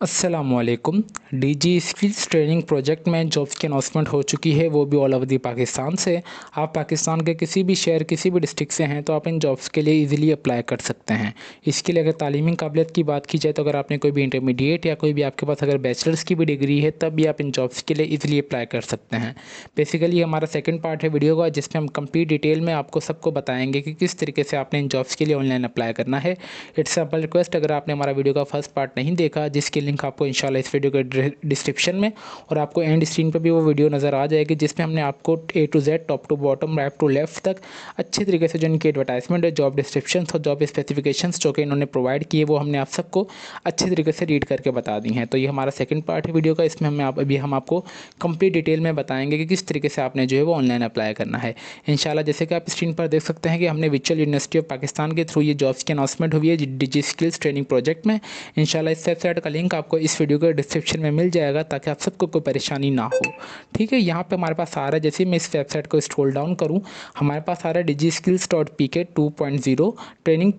अस्सलामुअलैकुम। DG skills training project में jobs की अनाउंसमेंट हो चुकी है, वो भी ऑल ओवर दी पाकिस्तान से। आप पाकिस्तान के किसी भी शहर किसी भी डिस्ट्रिक्ट से हैं तो आप इन जॉब्स के लिए इजीली अप्लाई कर सकते हैं। इसके लिए अगर तालीमी काबिलियत की बात की जाए तो अगर आपने कोई भी इंटरमीडिएट या कोई भी आपके पास अगर बैचलर्स की भी डिग्री है तब भी आप इन जॉब्स के लिए ईजिली अप्लाई कर सकते हैं। बेसिकली हमारा सेकेंड पार्ट है वीडियो का, जिसमें हम कंप्लीट डिटेल में आपको सबको बताएंगे कि किस तरीके से आपने इन जॉब्स के लिए ऑनलाइन अप्लाई करना है। इट्स सिंपल रिक्वेस्ट, अगर आपने हमारा वीडियो का फर्स्ट पार्ट नहीं देखा, जिसकी लिंक आपको इंशाल्लाह इस वीडियो के डिस्क्रिप्शन में और आपको एंड स्क्रीन पर भी वो वीडियो नज़र आ जाएगी, जिसमें हमने आपको A to Z, top to bottom, right to left तक अच्छे तरीके से जो इनकी एडवर्टाइजमेंट है, जॉब डिस्क्रिप्शन और जॉब स्पेसिफिकेशंस जो कि इन्होंने प्रोवाइड किए वो हमने आप सबको अच्छे तरीके से रीड करके बता दी हैं। तो ये हमारा सेकंड पार्ट है वीडियो का। इसमें हम आपको कंप्लीट डिटेल में बताएंगे कि किस तरीके से आपने जो है वो ऑनलाइन अप्लाई करना है इंशाल्लाह। जैसे कि आप स्क्रीन पर देख सकते हैं कि हमने वर्चुअल यूनिवर्सिटी ऑफ पाकिस्तान के थ्रू ये जॉब्स की अनाउंसमेंट हुई है डीजी स्किल्स ट्रेनिंग प्रोजेक्ट में। इंशाल्लाह इस वेबसाइट का लिंक आपको इस वीडियो के डिस्क्रिप्शन में मिल जाएगा ताकि आप सबको कोई परेशानी ना हो। ठीक है, यहाँ पे हमारे पास आ रहा है, जैसे मैं इस वेबसाइट को स्क्रॉल डाउन करूँ हमारे पास आ रहा है DigiSkills.pk 2.0 ट्रेनिंग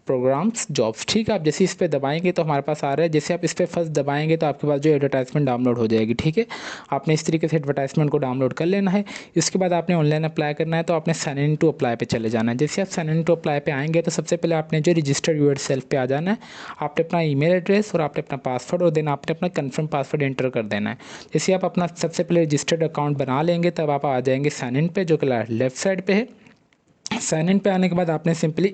प्रोग्राम्स जॉब्स। ठीक है, आप जैसे इस पर दबाएंगे तो हमारे पास आ रहा है। जैसे आप इस पर फर्स्ट दबाएंगे तो आपके पास जो एडवर्टाइजमेंट डाउनलोड हो जाएगी। ठीक है, आपने इस तरीके से एडवर्टाइजमेंट को डाउनलोड कर लेना है। इसके बाद आपने ऑनलाइन अप्लाई करना है तो आपने साइन इन टू अप्लाई पे चले जाना है। जैसे आप साइन इन टू अप्लाई पे आएंगे तो सबसे पहले आपने जो रजिस्टर यूर सेल्फ पे आ जाना है। आपने अपना ईमेल एड्रेस और आपने अपना पासवर्ड और देन आपने अपना कन्फर्म पासवर्ड एंटर कर देना है। जैसे आप अपना सबसे पहले रजिस्टर्ड अकाउंट बना लेंगे तब आप आ जाएंगे साइन इन पे, जो कि लेफ्ट साइड पे है। साइन इन पे आने के बाद आपने सिंपली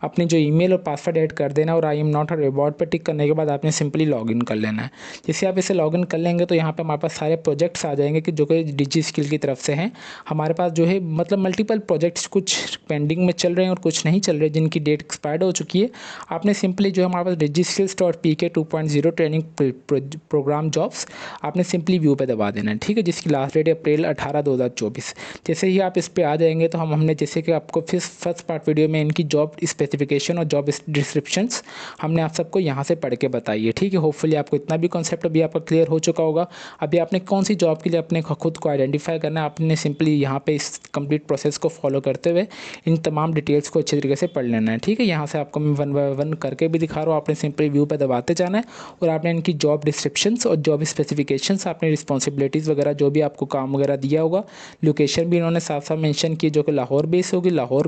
अपनी जो ईमेल और पासवर्ड ऐड कर देना और I am not a robot पे टिक करने के बाद आपने सिंपली लॉगिन कर लेना है। जैसे आप इसे लॉगिन कर लेंगे तो यहाँ पे हमारे पास सारे प्रोजेक्ट्स आ जाएंगे कि जो कि डिजी स्किल की तरफ से हैं। हमारे पास जो है मतलब मल्टीपल प्रोजेक्ट्स कुछ पेंडिंग में चल रहे हैं और कुछ नहीं चल रहे, जिनकी डेट एक्सपायर्ड हो चुकी है। आपने सिंपली जो है हमारे पास DigiSkills.pk 2.0 ट्रेनिंग प्रोग्राम जॉब्स आपने सिंपली व्यू पे दबा देना है। ठीक है, जिसकी लास्ट डेट अप्रैल 18 2024। जैसे ही आप इस पर आ जाएंगे तो हमने जैसे कि आपको फिर फर्स्ट पार्ट वीडियो में इनकी जॉब स्पेसिफिकेशन और जॉब डिस्क्रिप्शंस हमने आप सबको यहाँ से पढ़ के बताई है। ठीक है, होपफुली आपको इतना भी कॉन्सेप्ट अभी आपका क्लियर हो चुका होगा। अभी आपने कौन सी जॉब के लिए अपने खुद को आइडेंटिफाई करना है, आपने सिंपली यहाँ पे इस कंप्लीट प्रोसेस को फॉलो करते हुए इन तमाम डिटेल्स को अच्छे तरीके से पढ़ लेना है। ठीक है, यहाँ से आपको मैं वन बाय वन करके भी दिखा रहा हूँ। आपने सिंपली व्यू पर दबाते जाना है और आपने इनकी जॉब डिस्क्रिप्शंस और जॉब स्पेसिफिकेशंस, आपने रिस्पॉन्सिबिलिटीज़ वगैरह जो भी आपको काम वगैरह दिया होगा, लोकेशन भी इन्होंने साफ साफ मेंशन की जो कि लाहौर बेस होगी। लाहौर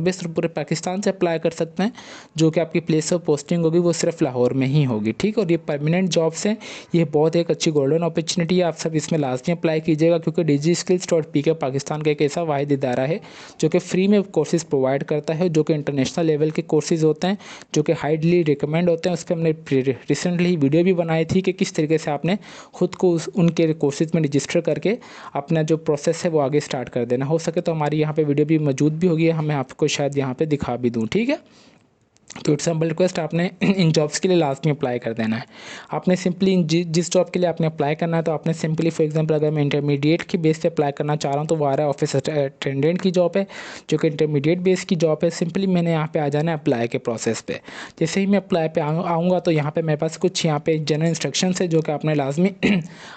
बेस पूरे पाकिस्तान से अप्लाई कर सकते हैं। जो कि आपकी प्लेस ऑफ पोस्टिंग होगी वो सिर्फ लाहौर में ही होगी। ठीक है, और ये परमानेंट जॉब्स हैं। ये बहुत एक अच्छी गोल्डन अपॉर्चुनिटी है, आप सब इसमें लाजमी अप्लाई कीजिएगा क्योंकि DigiSkills.pk पाकिस्तान का एक ऐसा वाहिद इदारा है जो कि फ्री में कोर्सेज प्रोवाइड करता है, जो कि इंटरनेशनल लेवल के कोर्सेज होते हैं, जो कि हाईली रिकमेंड होते हैं। उस पर हमने रिसेंटली वीडियो भी बनाई थी कि किस तरीके से आपने खुद को उनके कोर्सेज में रजिस्टर करके अपना जो प्रोसेस है वो आगे स्टार्ट कर देना। हो सके तो हमारी यहाँ पे वीडियो भी मौजूद भी होगी, हमें आपको शायद यहाँ पे दिखा भी दूँ। ठीक है, तो इट्स सिंपल रिक्वेस्ट, आपने इन जॉब्स के लिए लास्ट में अप्लाई कर देना है। आपने सिंपली जिस जॉब के लिए आपने अप्लाई करना है तो आपने सिंपली फॉर एग्जांपल अगर मैं इंटरमीडिएट की बेस पे अप्लाई करना चाह रहा हूँ तो वो आ रहा है ऑफिस अटेंडेंट की जॉब है, जो कि इंटरमीडिएट बेस की जॉब है। सिंपली मैंने यहाँ पे आ जाना है अप्लाई के प्रोसेस पे। जैसे ही मैं अप्लाई पे आऊँगा तो यहाँ पर मेरे पास कुछ यहाँ पे जनरल इंस्ट्रक्शन है जो कि आपने लाजमी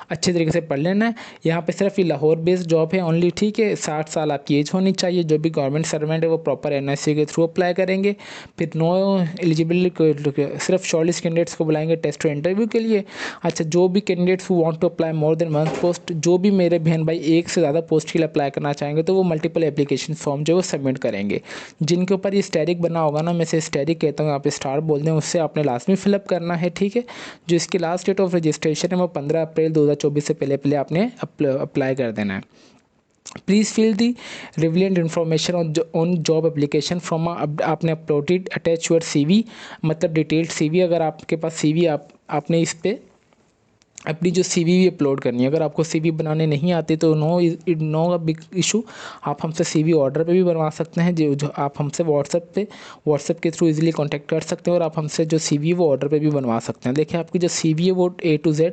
अच्छे तरीके से पढ़ लेना है। यहाँ पर सिर्फ ये लाहौर बेस्ड जॉब है ओनली। ठीक है, 60 साल आपकी एज होनी चाहिए। जो भी गवर्नमेंट सर्वेंट है वो प्रॉपर NIC के थ्रू अप्लाई करेंगे। फिर नो एलिजिबल सिर्फ शॉर्टलिस्ट कैंडिडेट्स को बुलाएंगे टेस्ट और इंटरव्यू के लिए। अच्छा, जो भी candidates who want to apply more than one post, जो भी मेरे बहन भाई एक से ज़्यादा पोस्ट के लिए अप्लाई करना चाहेंगे तो वो मल्टीपल एप्लीकेशन फॉर्म जो है वो सबमिट करेंगे। जिनके ऊपर ये स्टैटिक बना होगा ना, मैं से स्टैटिक कहता हूँ, आप स्टार बोल दें, उससे आपने लास्ट में फिलअप करना है। ठीक है, जो इसकी लास्ट डेट ऑफ रजिस्ट्रेशन है वो 15 अप्रैल 2024 से पहले आपने अप्लाई कर देना है। Please fill the relevant information on job application from आपने अपलोडेड अटैच योर CV, मतलब डिटेल्ड CV। अगर आपके पास CV आपने इस पर अपनी जो CV भी अपलोड करनी है। अगर आपको CV बनाने नहीं आते तो नो बिग इशू, आप हमसे CV ऑर्डर पे भी बनवा सकते हैं। जो आप हमसे व्हाट्सएप के थ्रू इजीली कांटेक्ट कर सकते हैं और आप हमसे जो CV वो ऑर्डर पे भी बनवा सकते हैं। देखिए, आपकी जो CV है वो A to Z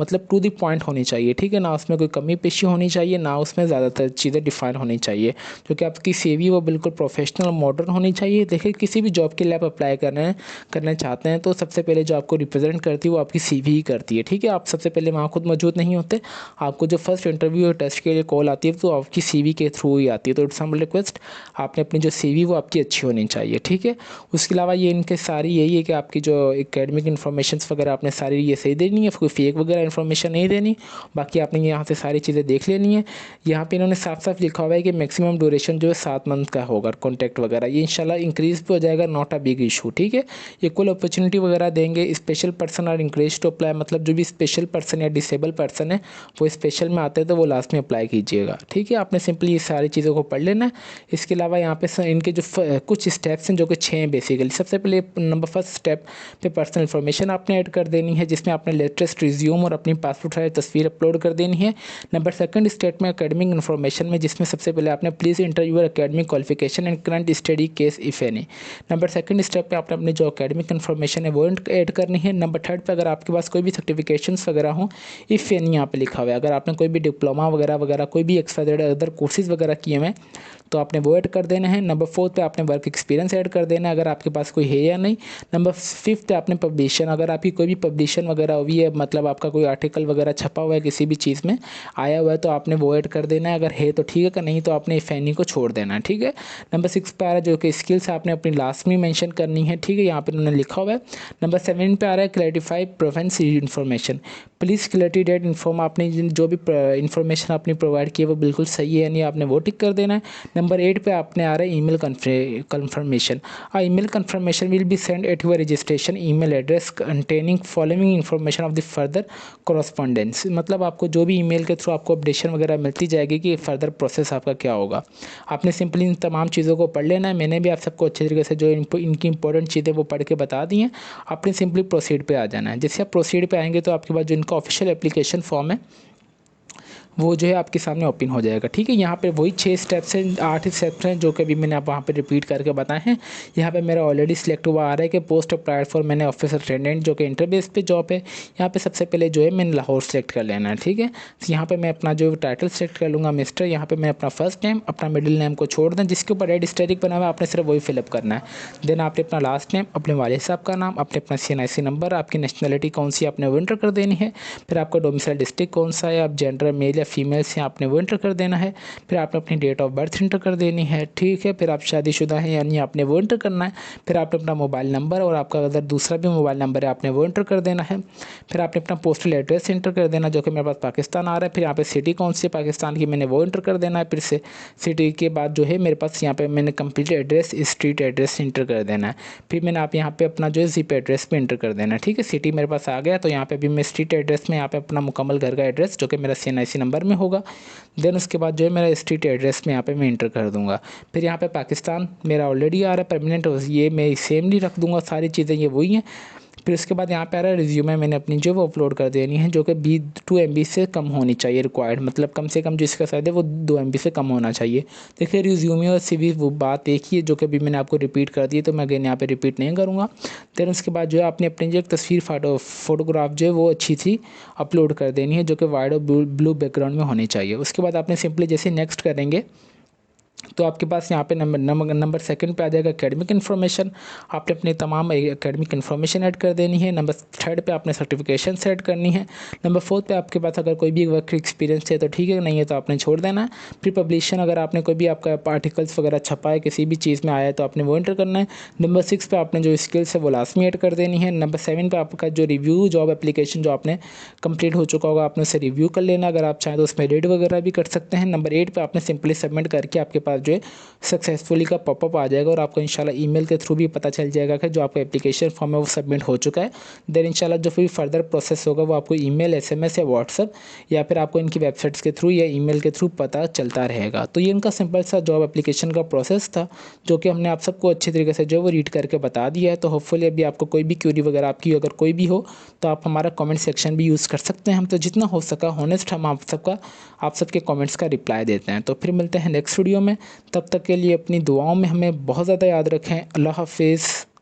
मतलब टू द पॉइंट होनी चाहिए। ठीक है ना, उसमें कोई कमी पेशी होनी चाहिए ना, उसमें ज़्यादातर चीज़ें डिफाइन होनी चाहिए। क्योंकि आपकी CV वो बिल्कुल प्रोफेशनल और मॉडर्न होनी चाहिए। देखिए, किसी भी जॉब के लिए आप अप्लाई करना चाहते हैं तो सबसे पहले जो आपको रिप्रेजेंट करती है वो आपकी CV ही करती है। ठीक है, आप सबसे पहले वहाँ खुद मौजूद नहीं होते। आपको जो फर्स्ट इंटरव्यू और टेस्ट के लिए कॉल आती है तो आपकी सीवी के थ्रू ही आती है। तो इट्स हम्बल रिक्वेस्ट, आपने अपनी जो सीवी वो आपकी अच्छी होनी चाहिए, ठीक है। उसके अलावा ये इनके सारी यही है कि आपकी जो एकेडमिक इन्फॉर्मेशन वगैरह आपने सारी ये सही देनी है, कोई फेक वगैरह इन्फॉर्मेशन नहीं देनी। बाकी आपने यहाँ से सारी चीज़ें देख लेनी है। यहाँ पे इन्होंने साफ साफ लिखा हुआ है कि मैक्सिमम ड्यूरेशन जो है 7 मंथ का होगा कॉन्टैक्ट वगैरह। ये इंशाल्लाह इंक्रीज भी हो जाएगा, नॉट अ बिग इशू, ठीक है। इक्वल अपॉर्चुनिटी वगैरह देंगे। Special person are encourage to apply, मतलब जो भी स्पेशल पर्सन या डिसेबल पर्सन है वो स्पेशल में आते हैं तो वो लास्ट में अप्लाई कीजिएगा, ठीक है। आपने सिंपली ये सारी चीज़ों को पढ़ लेना है। इसके अलावा यहाँ पे इनके जो कुछ स्टेप्स हैं जो कि 6 हैं बेसिकली। सबसे पहले नंबर फर्स्ट स्टेप पे पर्सनल इन्फॉर्मेशन आपने ऐड कर देनी है, जिसमें आपने लेटेस्ट रिज्यूम और अपनी पासपोर्ट साइज तस्वीर अपलोड कर देनी है। नंबर सेकंड स्टेप में एकेडमिक इन्फॉर्मेशन में, जिसमें सबसे पहले आपने please enter your academic qualification and current study case if any. Number second step पे आपने अपनी जो एकेडमिक इन्फॉर्मेशन है वो ऐड करनी है। नंबर थर्ड पे अगर आपके पास कोई भी सर्टिफिकेशंस वगैरह हो, इफ एनी यहाँ पे लिखा हुआ है, अगर आपने कोई भी डिप्लोमा वगैरह कोई भी एक्स्ट्रा अदर कोर्सेज वगैरह किए हुए तो आपने वो ऐड कर देना है। नंबर फोर्थ पे आपने वर्क एक्सपीरियंस ऐड कर देना है, अगर आपके पास कोई है या नहीं। नंबर फिफ्थ पे आपने पब्लिशन, अगर आपकी कोई भी पब्लिशन वगैरह हुई है, मतलब आपका कोई आर्टिकल वगैरह छपा हुआ है किसी भी चीज़ में आया हुआ है तो आपने वो ऐड कर देना है, अगर है तो ठीक है, कि नहीं तो आपने फैनी को छोड़ देना है, ठीक है। नंबर 6 पे आ रहा है जो कि स्किल्स आपने अपनी लास्ट में मेंशन करनी है, ठीक है, यहाँ पे उन्होंने लिखा हुआ है। नंबर 7 पे आ रहा है clarify preference information, please clarity date inform, आपने जो भी इन्फॉर्मेशन आपने प्रोवाइड की है वो बिल्कुल सही है, यानी आपने वो टिक कर देना है। नंबर 8 पे आपने आ रहा है email confirmation, email confirmation will be send at your registration email address containing following information of the further correspondence, मतलब आपको जो भी ईमेल के थ्रू आपको अपडेशन वगैरह मिलती जाएगी कि फर्दर प्रोसेस आपका क्या होगा। आपने सिंपली इन तमाम चीज़ों को पढ़ लेना है। मैंने भी आप सबको अच्छे तरीके से जो इनकी इंपॉर्टेंट चीज़ें वो पढ़ के बता दी हैं। आपने सिंपली प्रोसीड पे आ जाना है। जैसे आप प्रोसीड पे आएंगे तो आपके पास जो इनका ऑफिशियल एप्लीकेशन फॉर्म है वो जो है आपके सामने ओपन हो जाएगा, ठीक है। यहाँ पे वही 6 स्टेप्स हैं, 8 स्टेप्स हैं जो कि अभी मैंने आप वहाँ पे रिपीट करके बताए हैं। यहाँ पे मेरा ऑलरेडी सिलेक्ट हुआ आ रहा है कि पोस्ट अप्लाइड फॉर मैंने ऑफिसर अटेंडेंट जो कि इंटरबेस पे जॉब है। यहाँ पे सबसे पहले जो है मैंने लाहौर सेलेक्ट कर लेना है, ठीक है। यहाँ पे मैं अपना जो टाइटल सेलेक्ट कर लूँगा मिस्टर, यहाँ पे मैं अपना फर्स्ट नेम अपना मिडिल नेम को छोड़ दें, जिसके ऊपर रेड स्टेरिक बना हुआ है आपने सिर्फ वही फिलअप करना है। देन आपने अपना लास्ट नेम, अपने वालिद साहब का नाम, अपने अपना CNIC नंबर, आपकी नेशनलिटी कौन सी आपने वो एंटर कर देनी है। फिर आपका डोमिसाइल डिस्ट्रिक्ट कौन सा है, आप जेंडर मेल या फीमेल से आपने वो एंटर कर देना है। फिर आपने अपनी डेट ऑफ बर्थ एंटर कर देनी है, ठीक है। फिर आप शादीशुदा हैं यानी आपने वो एंटर करना है। फिर आपने अपना मोबाइल नंबर और आपका अगर दूसरा भी मोबाइल नंबर है आपने वो एंटर कर देना है। फिर आपने अपना पोस्टल एड्रेस एंटर कर देना जो कि मेरे पास पाकिस्तान आ रहा है। फिर यहाँ पे सिटी कौन सी है पाकिस्तान की मैंने वो एंटर कर देना है। फिर से सिटी के बाद जो है मेरे पास यहाँ पे मैंने complete address street address enter कर देना है। फिर मैंने आप यहाँ पे अपना जो है जिप एड्रेस पे एंटर कर देना है, ठीक है। सिटी मेरे पास आ गया तो यहाँ पे भी मैं स्ट्रीट एड्रेस में यहाँ पे अपना मुकम्मल घर का एड्रेस जो कि मेरा CNIC नंबर में होगा। देन उसके बाद जो है मेरा स्ट्रीट एड्रेस में यहाँ पे मैं इंटर कर दूंगा। फिर यहाँ पे पाकिस्तान मेरा ऑलरेडी आ रहा है परमानेंट, ये मैं सेम नहीं रख दूंगा, सारी चीज़ें ये वही हैं। फिर उसके बाद यहाँ पे आ रहा है रिज्यूमे, मैंने अपनी जो वो अपलोड कर देनी है जो कि 2 MB से कम होनी चाहिए रिक्वायर्ड, मतलब कम से कम जो इसका साइज है वो 2 MB से कम होना चाहिए। देखिए रिज्यूमे और CV वो बात एक ही है जो कि अभी मैंने आपको रिपीट कर दी है तो मैं अगेन यहाँ पे रिपीट नहीं करूँगा। फिर उसके बाद जो है आपने अपनी जो एक तस्वीर फोटोग्राफ जो है वो अच्छी थी अपलोड कर देनी है जो कि वाइड और ब्लू बैकग्राउंड में होनी चाहिए। उसके बाद आपने सिंपली जैसे नेक्स्ट करेंगे तो आपके पास यहाँ पे नंबर सेकंड पे आ जाएगा एकेडमिक इन्फॉर्मेशन, आपने अपने तमाम एकेडमिक इन्फॉर्मेशन ऐड कर देनी है। नंबर थर्ड पे आपने सर्टिफिकेशन ऐड करनी है। नंबर फोर्थ पे आपके पास अगर कोई भी वर्क एक्सपीरियंस है तो ठीक है, नहीं है तो आपने छोड़ देना है। फिर पब्लिशन, अगर आपने कोई भी आपका आर्टिकल्स वगैरह छपा है किसी भी चीज़ में आया है तो आपने वो एंटर करना है। नंबर 6 पे आपने जो स्किल्स है वो लास्ट में ऐड कर देनी है। नंबर 7 पे आपका जो रिव्यू जॉब एप्लीकेशन जो आपने कंप्लीट हो चुका होगा आपने उसे रिव्यू कर लेना, अगर आप चाहें तो उसमें रेड वगैरह भी कर सकते हैं। नंबर 8 पे आपने सिंपली सबमिट करके आपके पास जो है सक्सेसफुली का पॉपअप आ जाएगा और आपको इंशाल्लाह ईमेल के थ्रू भी पता चल जाएगा कि जो आपका एप्लीकेशन फॉर्म है वो सबमिट हो चुका है। देन इंशाल्लाह जो फिर फर्दर प्रोसेस होगा वो आपको ईमेल, SMS या व्हाट्सअप या फिर आपको इनकी वेबसाइट्स के थ्रू या ईमेल के थ्रू पता चलता रहेगा। तो ये इनका सिंपल सा जॉब एप्लीकेशन का प्रोसेस था जो कि हमने आप सबको अच्छे तरीके से जो वो रीड करके बता दिया है। तो होपफुली अभी आपको कोई भी क्यूरी वगैरह आपकी अगर कोई भी हो तो आप हमारा कमेंट सेक्शन भी यूज़ कर सकते हैं। हम तो जितना हो सका होनेस्ट हम आप सबके कमेंट्स का रिप्लाई देते हैं। तो फिर मिलते हैं नेक्स्ट वीडियो में, तब तक के लिए अपनी दुआओं में हमें बहुत ज़्यादा याद रखें। अल्लाह हाफिज़।